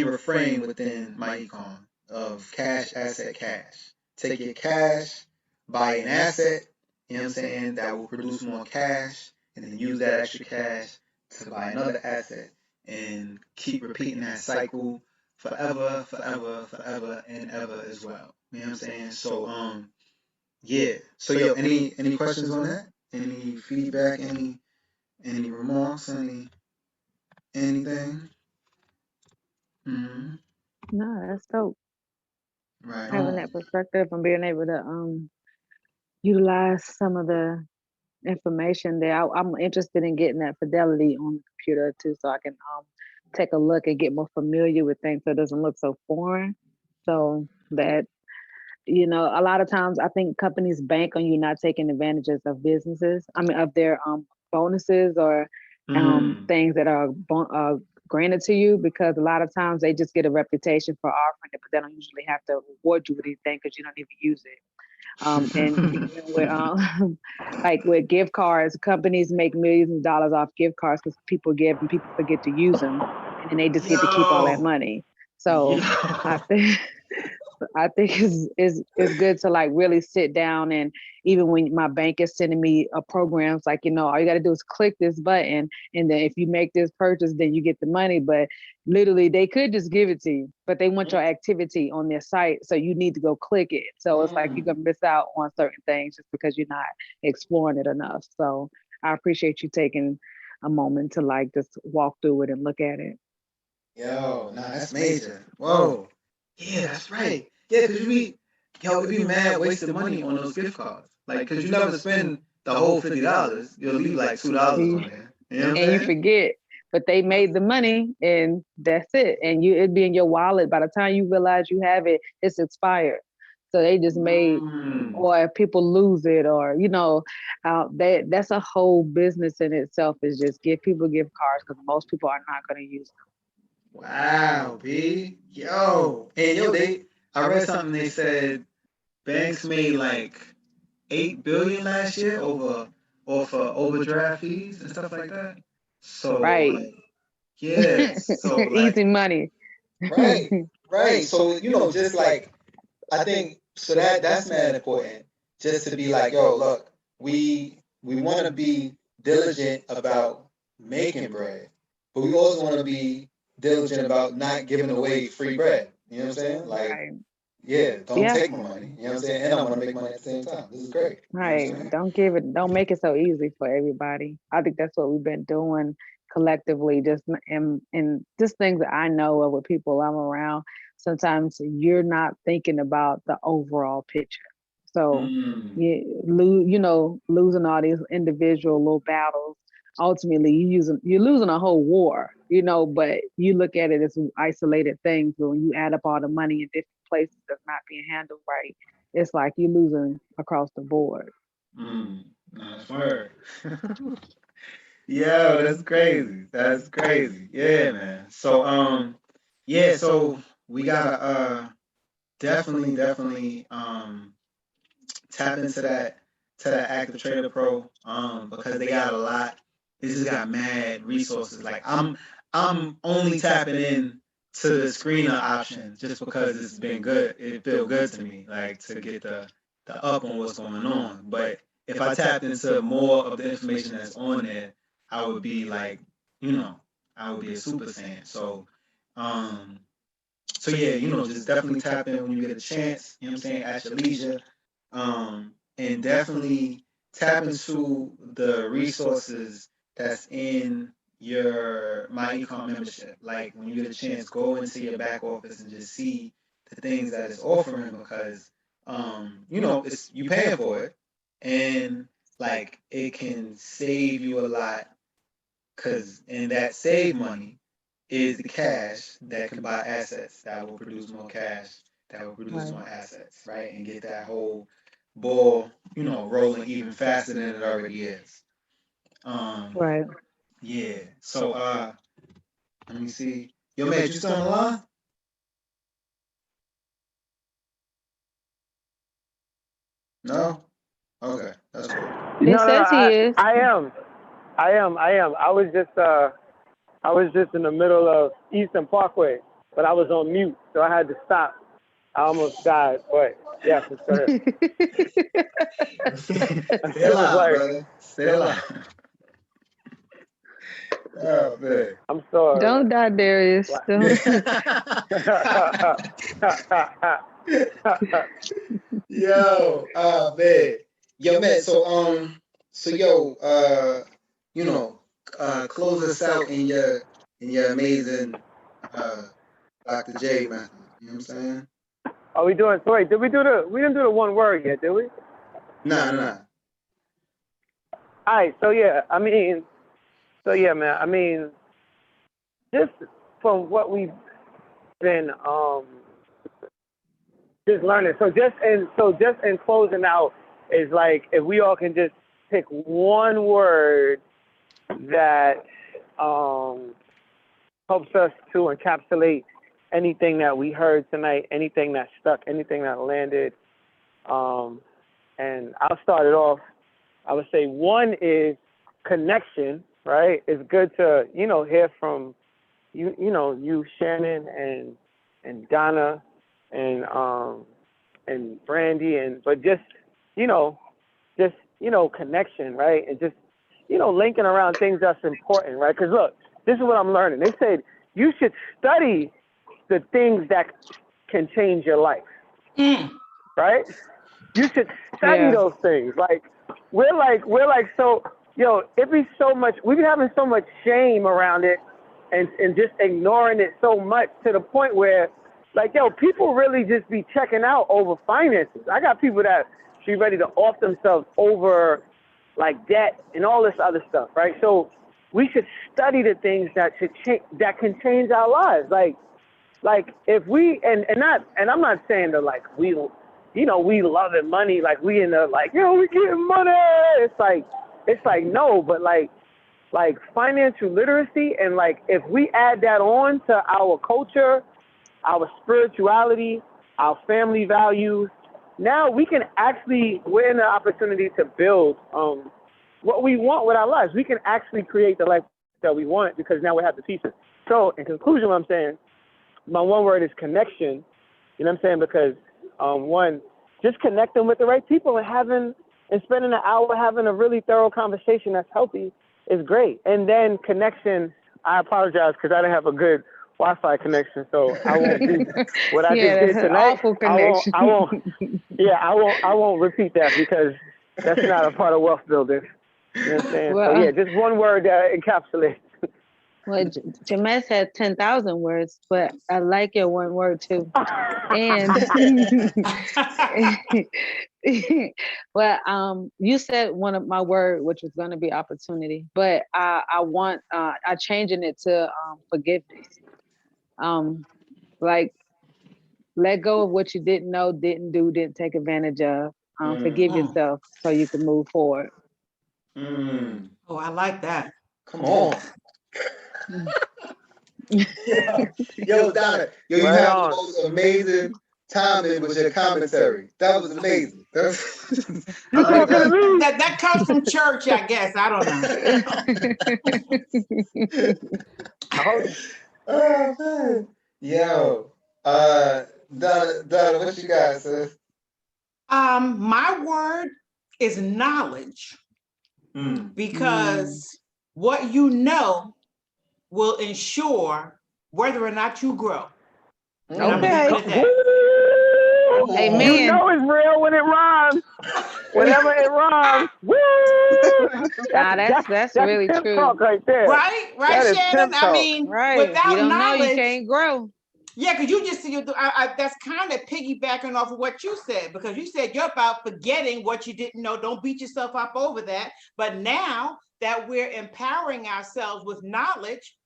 refrain within my econ of cash, asset, cash. Take your cash, buy an asset, you know what I'm saying, that will produce more cash, and then use that extra cash to buy another asset and keep repeating that cycle forever, forever, forever, and ever as well. You know what I'm saying? So yeah. So yo, any questions on that? Any feedback? Any remarks? Anything? Mm-hmm. No, that's dope. Right Having on. that perspective and being able to utilize some of the information there. I'm interested in getting that fidelity on the computer too, so I can take a look and get more familiar with things so it doesn't look so foreign. So that a lot of times I think companies bank on you not taking advantages of businesses. I mean, of their bonuses or Mm. things that are granted to you, because a lot of times they just get a reputation for offering it, but they don't usually have to reward you with anything because you don't even use it. And even with like with gift cards, companies make millions of dollars off gift cards because people give and people forget to use them, and then they just get to keep all that Yo, money. yo. So I think I think it's good to like really sit down, and even when my bank is sending me a programs like, all you got to do is click this button, and then if you make this purchase then you get the money. But literally they could just give it to you, but they want your activity on their site, so you need to go click it. So it's like you're Mm. gonna miss out on certain things just because you're not exploring it enough. So I appreciate you taking a moment to like just walk through it and look at it. Yo, nah, that's major. Whoa. Yeah, that's right. Yeah, cause it'd be mad wasted money on those gift cards. Like, cause you never spend the whole $50. You'll leave like $2 on there. You know what I'm And you saying? forget, but they made the money and that's it. And it'd be in your wallet. By the time you realize you have it, it's expired. So they just made, Mm. or if people lose it, or that's a whole business in itself. Is just give people gift cards because most people are not going to use Wow, B. Yo. And yo, I read something they said banks made like 8 billion last year off of overdraft fees and stuff like that. them. So Right. like, yeah. So like, Easy money. right, right. So just like, I think so that's mad important. Just to be like, yo, look, we want to be diligent about making bread, but we also want to be diligent about not giving away free bread. You know what I'm saying? Like, Right. yeah, don't Yeah. take my money. You know what I'm saying? And I want to make money at the same time. This is great. You know what Right. I'm saying? Don't make it so easy for everybody. I think that's what we've been doing collectively, just and just things that I know of with people I'm around. Sometimes you're not thinking about the overall picture. So Mm. losing all these individual little battles. Ultimately, you're losing a whole war, but you look at it as isolated things. But when you add up all the money in different places that's not being handled right, it's like you're losing across the board. Mm. Nice word. Yo, that's crazy. That's crazy. Yeah, man. So yeah, so we gotta definitely tap into that active trader pro because they got a lot. They just got mad resources. Like I'm only tapping in to the screener option just because it's been good. It feel good to me, like to get the up on what's going on. But if I tapped into more of the information that's on there, I would be like, you know, I would be a super saiyan. Um, so yeah, just definitely tap in when you get a chance. You know what I'm saying? At your leisure. And definitely tap into the resources that's in your My Econ membership. Like when you get a chance, go into your back office and just see the things that it's offering because it's you paying for it and like it can save you a lot because in that save money is the cash that can buy assets that will produce more cash, that will produce Right. more assets, right? And get that whole ball, rolling even faster than it already is. Um, Right. yeah. So let me see. Yo, man, you still on the line? No? Okay, that's cool. It No. says he is. I am. I was just in the middle of Eastern Parkway, but I was on mute, so I had to stop. I almost died, but yeah, for sure. Stay It was alive, like, brother. Stay alive. Oh man. I'm sorry, Don't man. die, Darius. Don't. Yo, man. Yo, man, so yo, close us out in your amazing uh Dr. J method. You know what I'm saying? Are we doing? So wait, we didn't do the one word yet, did we? Nah, nah, nah. All right. So yeah, man. I mean, just from what we've been just learning. So just in closing out is like if we all can just pick one word that um helps us to encapsulate anything that we heard tonight, anything that stuck, anything that landed. Um, and I'll start it off. I would say one is connection, right? It's good to, hear from you, Shannon and Donna and Brandy but you know, connection, right? And just, linking around things that's important, right? Because look, this is what I'm learning. They said you should study the things that can change your life, Mm. right? You should study Yeah. those things. Like we're like so it be so much we've been having so much shame around it and just ignoring it so much to the point where like people really just be checking out over finances. I got people that be ready to off themselves over like debt and all this other stuff, right? So we should study the things that that can change our lives. Like if we and I'm not saying that like we we loving money, like we in the like, we getting money. It's like no, but like financial literacy and like if we add that on to our culture, our spirituality, our family values, now we can actually we're in the opportunity to build what we want with our lives. We can actually create the life that we want because now we have the pieces. So in conclusion, what I'm saying, my one word is connection. You know what I'm saying? Because one, just connecting with the right people and spending an hour having a really thorough conversation that's healthy is great. And then connection, I apologize because I didn't have a good Wi-Fi connection, so I won't do what I Yeah, just that's did an tonight. awful connection. I won't repeat that because that's not a part of wealth building. You know what I'm saying? So Well, yeah, just one word that encapsulates. well, Jamesh had 10,000 words, but I like your one word too. And well, you said one of my word, which was going to be opportunity, but I changing it to forgiveness. Um, like let go of what you didn't know, didn't do, didn't take advantage of. Forgive Mm. yourself so you can move forward. Mm. Oh, I like that. Come on. Yo, Donna. Yo, you Right have the on. most amazing timing with your commentary. That was amazing. I You like talking to that. me? That comes from church, I guess. I don't I hope. Oh man. Yo. Donna, what you got, sis? know. My word is knowledge Mm. because what you know will ensure whether or not you grow. And I'm gonna Mm. leave Okay. it at that. Woo! You Amen. know it's real when it rhymes. Whenever it rhymes, woo! Nah, that's That's really pimp true. talk right there. Right, right, That is Shannon. pimp I talk. mean, Right. If you without don't know, you knowledge, can't grow. yeah, because you just that's kind of piggybacking off of what you said, because you said you're about forgetting what you didn't know. Don't beat yourself up over that. But now that we're empowering ourselves with knowledge,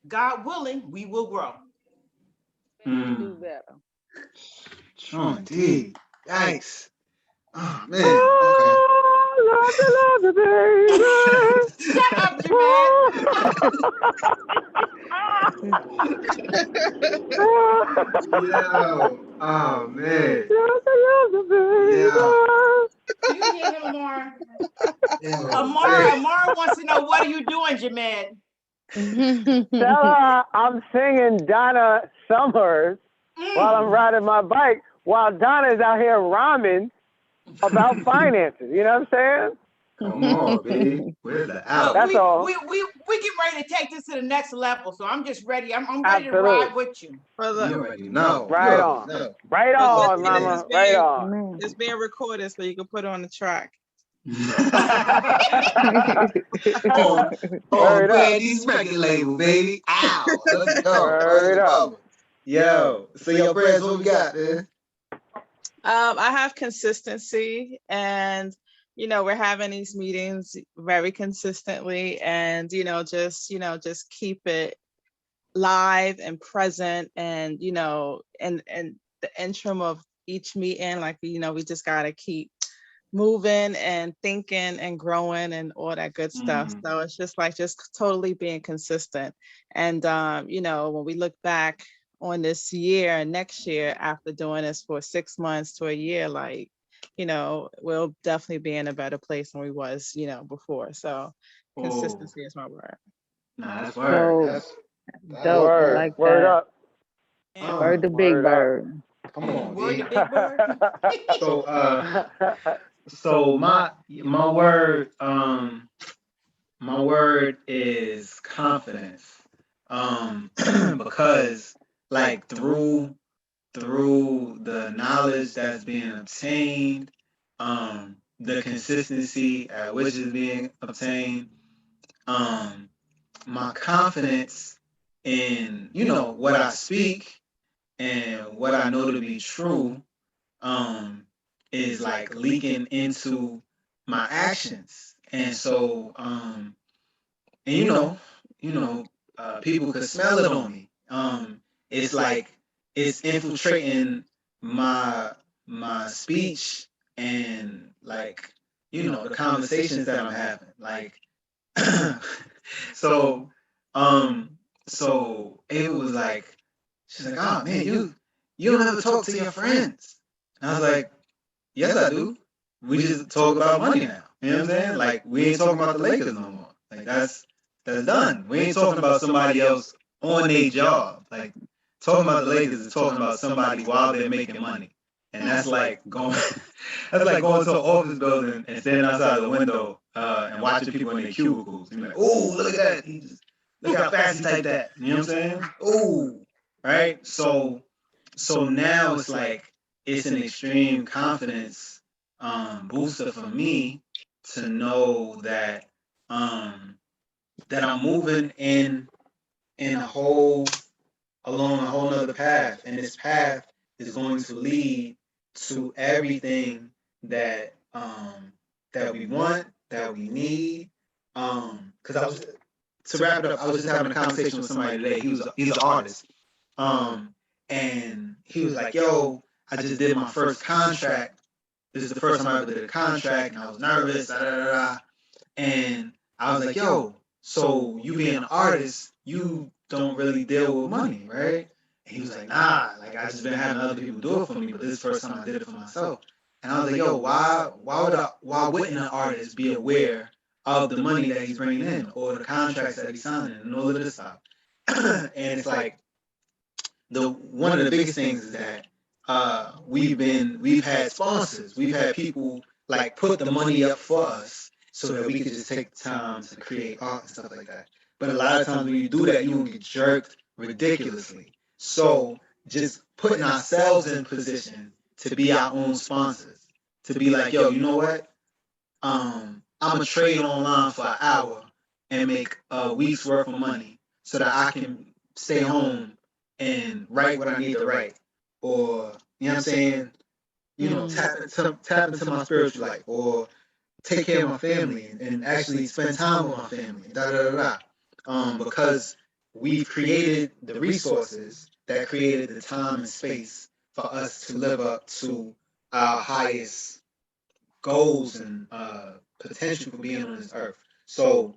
God willing, we will grow. We do better. True indeed. Yikes. Oh man. Okay. Love you, baby. Shut up, Jamal. Yo. Oh man. Love you, Yeah. You hear him, Amara? Yo. Amara wants to know, what are you doing, Jamal? Tell her I'm singing Donna Summers while I'm riding my bike, while Donna's out here rhyming about finances. You know what I'm saying? Come on, baby. Where's the Look, out? That's all. we get ready to take this to the next level. So I'm just ready. I'm ready to Absolutely. ride with you. For You the already know. You Right already on. know. Right but on, listen, this mama. is Right being on. Man. it's being recorded, so you can put it on the track. Oh, Word up. Brandy's record label, baby. Ow. Let's go. Word First up. of all. Yo. So yo, Brands, what we got, man? I have consistency, and we're having these meetings very consistently, and just keep it live and present, and and the interim of each meeting, like we just gotta keep moving and thinking and growing and all that good stuff. So it's just totally being consistent. And when we look back on this year and next year after doing this for 6 months to a year, we'll definitely be in a better place than we was, before. So Oh, consistency is my word. nah, that's word. So That's dope. I Word. like Word that. up. Word the big Word up. bird. Come on, Word D. to Big Bird. So my word is confidence. Because like through the knowledge that's being obtained, the consistency at which is being obtained, my confidence in what I speak and what I know to be true, is like leaking into my actions. And so and people could smell it on me. It's like it's infiltrating my speech and like the conversations that I'm having. Like so so Ava was like, she's like, oh man, you don't ever talk to your friends. And I was like, yes I do. We just talk about money now. You know what I'm saying? Like we ain't talking about the Lakers no more. Like that's done. We ain't talking about somebody else on their job. Like talking about the Lakers is talking about somebody while they're making money. And that's like going that's like going to an office building and standing outside the window and watching people in their cubicles. And you're like, oh, look at that. Look how fast he typed that. You know what I'm saying? Oh, right? So now it's like it's an extreme confidence booster for me to know that that I'm moving in a whole along a whole nother path, and this path is going to lead to everything that that we want, that we need. Because I was to wrap it up, I was just having a conversation with somebody today. He's an artist, and he was like, "Yo, I just did my first contract. This is the first time I ever did a contract, and I was nervous, da da da da." And I was like, "Yo, so you being an artist, you don't really deal with money, right?" And he was like, "Nah, like I just been having other people do it for me, but this is the first time I did it for myself." And I was like, "Yo, why wouldn't an artist be aware of the money that he's bringing in, or the contracts that he's signing, and all of this stuff?" And it's like the one of the biggest things is that we've had sponsors, we've had people like put the money up for us so that we could just take the time to create art and stuff like that. But a lot of times when you do that, you will get jerked ridiculously. So just putting ourselves in position to be our own sponsors. To be like, yo, you know what? I'm gonna trade online for an hour and make a week's worth of money so that I can stay home and write what I need to write, or you know what I'm saying, tap into my spiritual life, or take care of my family and actually spend time with my family. Da da da da. Because we've created the resources that created the time and space for us to live up to our highest goals and potential for being on this earth. So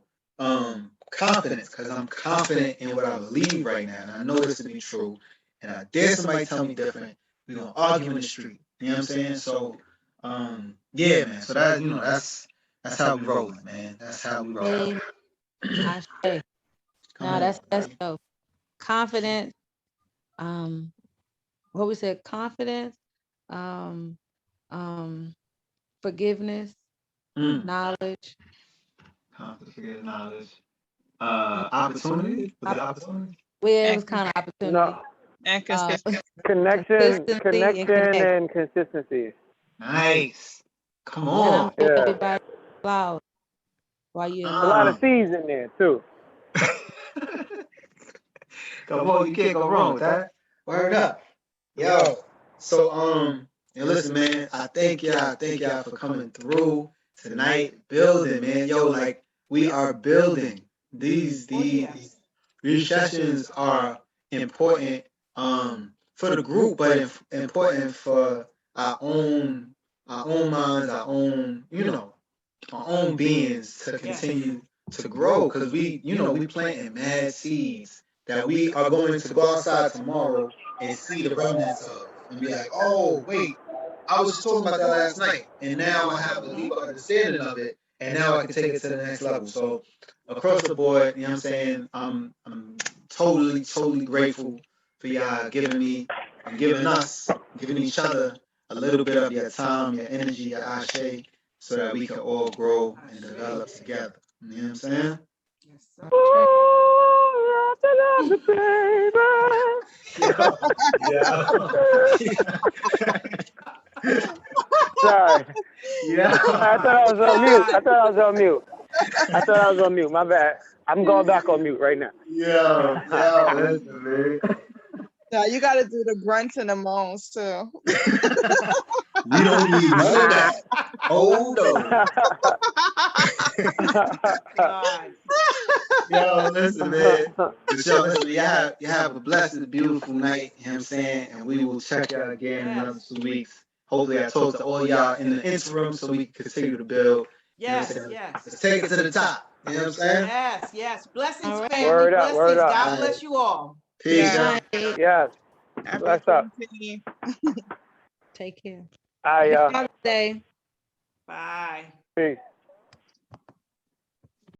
confidence, because I'm confident in what I believe right now, and I know this to be true. And I dare somebody tell me different, we're gonna argue in the street. You know what I'm saying? So yeah, man. So that that's how we rolling, man. That's how we rolling. I say. Come No, on, that's buddy. dope. Confidence. What we said, confidence, um, um, forgiveness, knowledge. Complicated knowledge. Opportunity? Was it opportunity? Well, it And was kind of opportunity. No, and Uh, consistent. consistency and connection, connection. and consistency. Nice. Come And I'm on. gonna give Yeah, everybody flowers while you're in a lot of Uh, C's in there too. Come on, you can't go wrong with that. Word up. Yo. So listen, man, thank y'all for coming through tonight, building, man. Yo, like we are building. These sessions are important for the group, but important for our own minds, our own, our own beings to continue to grow, because we planting mad seeds that we are going to go outside tomorrow and see the remnants of and be like, oh wait, I was just talking about that last night, and now I have a deeper understanding of it, and now I can take it to the next level. So across the board, you know what I'm saying, I'm totally grateful for y'all giving me and giving us, giving each other a little bit of your time, your energy, your ashe, so that we can all grow and develop together. You know what I'm saying? Yes, sir. Ooh, I love the baby. Sorry, Yeah. I thought I was on mute. I thought I was on mute. I thought I was on mute. My bad. I'm going back on mute right now. Listen, man. No, you got to do the grunts and the moans too. We don't need none of that. Hold on. God. Yo, listen, man. But yo, listen, you have a blessed, beautiful night, you know what I'm saying? And we will check y'all again in another 2 weeks. Hopefully I talk to all y'all in the interim so we can continue to build. You know what I'm saying? Let's take it to the top. You know what I'm saying? Yes. Blessings, All right. family. Word up, word Blessings. up. God bless you all. Peace, Yeah. y'all. Yes, Happy bless up. Juneteenth. Take care. All right, Happy y'all. Father's Day. Bye. Peace.